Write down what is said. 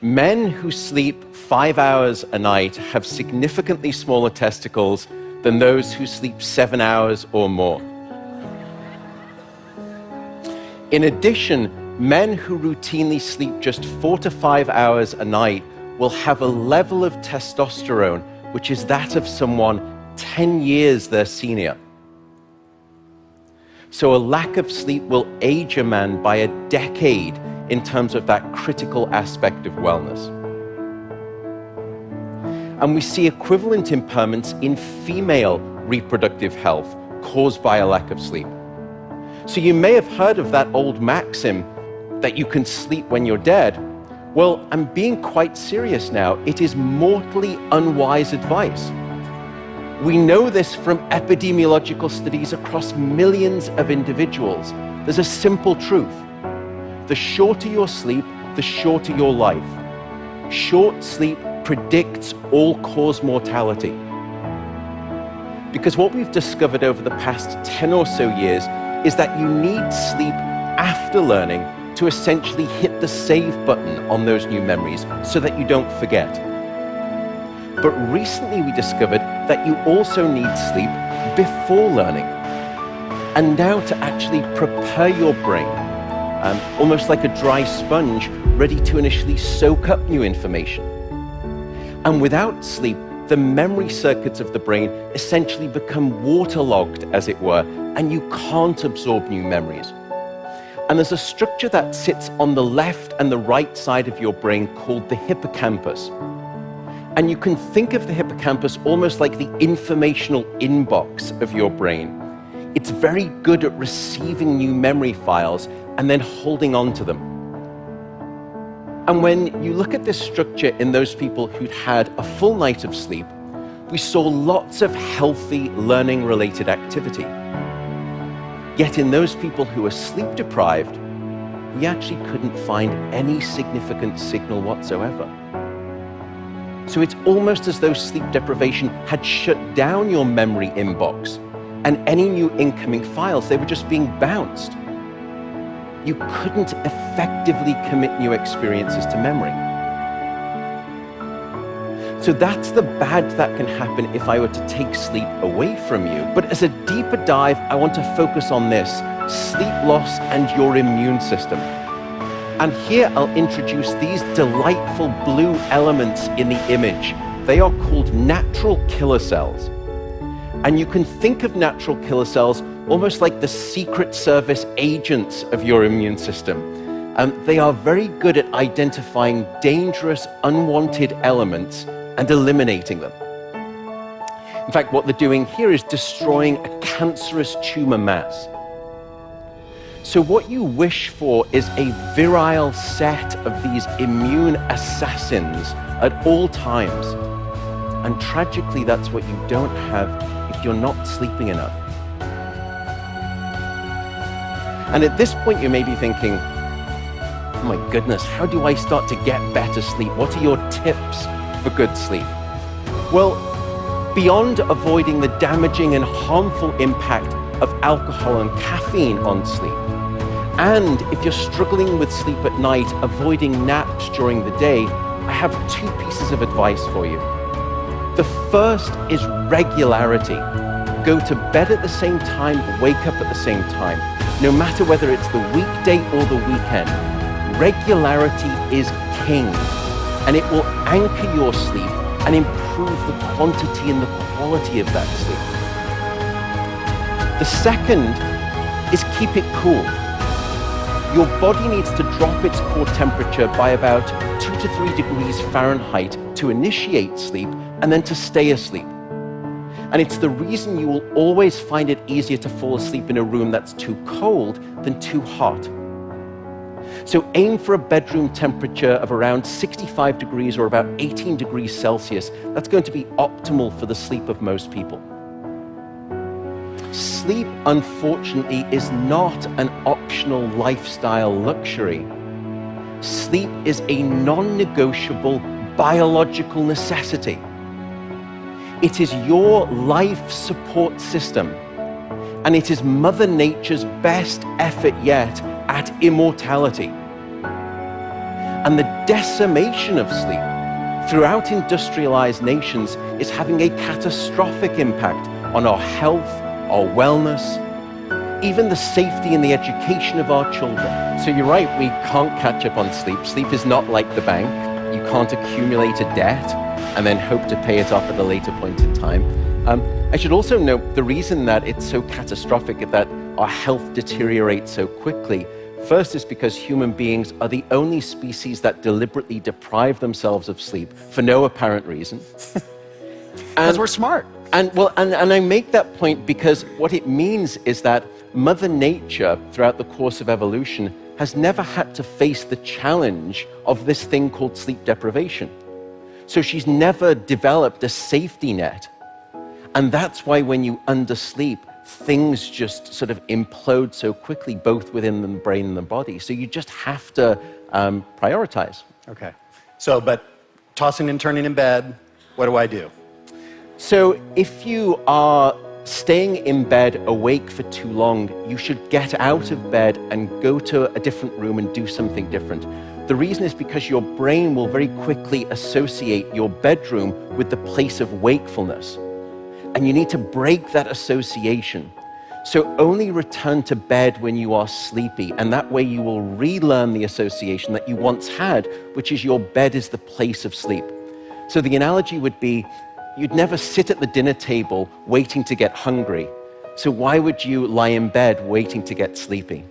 Men who sleep 5 hours a night have significantly smaller testicles than those who sleep 7 hours or more. In addition, men who routinely sleep just 4 to 5 hours a night will have a level of testosterone which is that of someone 10 years their senior. So a lack of sleep will age a man by a decade in terms of that critical aspect of wellness. And we see equivalent impairments in female reproductive health caused by a lack of sleep. So you may have heard of that old maxim that you can sleep when you're dead. Well, I'm being quite serious now. It is mortally unwise advice. We know this from epidemiological studies across millions of individuals. There's a simple truth. The shorter your sleep, the shorter your life. Short sleep predicts all-cause mortality. Because what we've discovered over the past 10 or so years is that you need sleep after learning to essentially hit the save button on those new memories so that you don't forget. But recently we discovered that you also need sleep before learning. And now to actually prepare your brain, almost like a dry sponge, ready to initially soak up new information. And without sleep, the memory circuits of the brain essentially become waterlogged, as it were, and you can't absorb new memories. And there's a structure that sits on the left and the right side of your brain called the hippocampus. And you can think of the hippocampus almost like the informational inbox of your brain. It's very good at receiving new memory files and then holding on to them. And when you look at this structure in those people who'd had a full night of sleep, we saw lots of healthy learning-related activity. Yet in those people who were sleep deprived, we actually couldn't find any significant signal whatsoever. So it's almost as though sleep deprivation had shut down your memory inbox, and any new incoming files, they were just being bounced. You couldn't effectively commit new experiences to memory. So that's the bad that can happen if I were to take sleep away from you. But as a deeper dive, I want to focus on this: sleep loss and your immune system. And here I'll introduce these delightful blue elements in the image. They are called natural killer cells. And you can think of natural killer cells almost like the Secret Service agents of your immune system. They are very good at identifying dangerous, unwanted elements and eliminating them. In fact, what they're doing here is destroying a cancerous tumor mass. So what you wish for is a virile set of these immune assassins at all times. And tragically, that's what you don't have if you're not sleeping enough. And at this point, you may be thinking, oh my goodness, how do I start to get better sleep? What are your tips for good sleep? Well, beyond avoiding the damaging and harmful impact of alcohol and caffeine on sleep, and if you're struggling with sleep at night, avoiding naps during the day, I have 2 pieces of advice for you. The first is regularity. Go to bed at the same time, wake up at the same time. No matter whether it's the weekday or the weekend, regularity is king, and it will anchor your sleep and improve the quantity and the quality of that sleep. The second is keep it cool. Your body needs to drop its core temperature by about 2 to 3 degrees Fahrenheit to initiate sleep and then to stay asleep. And it's the reason you will always find it easier to fall asleep in a room that's too cold than too hot. So aim for a bedroom temperature of around 65 degrees or about 18 degrees Celsius. That's going to be optimal for the sleep of most people. Sleep, unfortunately, is not an optional lifestyle luxury. Sleep is a non-negotiable biological necessity. It is your life support system, and it is Mother Nature's best effort yet at immortality. And the decimation of sleep throughout industrialized nations is having a catastrophic impact on our health, our wellness, even the safety and the education of our children. So you're right, we can't catch up on sleep. Sleep is not like the bank. You can't accumulate a debt and then hope to pay it off at a later point in time. I should also note the reason that it's so catastrophic, that our health deteriorates so quickly, first is because human beings are the only species that deliberately deprive themselves of sleep for no apparent reason. Because we're smart. And I make that point because what it means is that Mother Nature, throughout the course of evolution, has never had to face the challenge of this thing called sleep deprivation. So she's never developed a safety net. And that's why when you undersleep, things just sort of implode so quickly, both within the brain and the body. So you just have to prioritize. Okay. So, but tossing and turning in bed, what do I do? So if you are staying in bed awake for too long, you should get out of bed and go to a different room and do something different. The reason is because your brain will very quickly associate your bedroom with the place of wakefulness. And you need to break that association. So only return to bed when you are sleepy, and that way you will relearn the association that you once had, which is your bed is the place of sleep. So the analogy would be, you'd never sit at the dinner table waiting to get hungry. So why would you lie in bed waiting to get sleepy?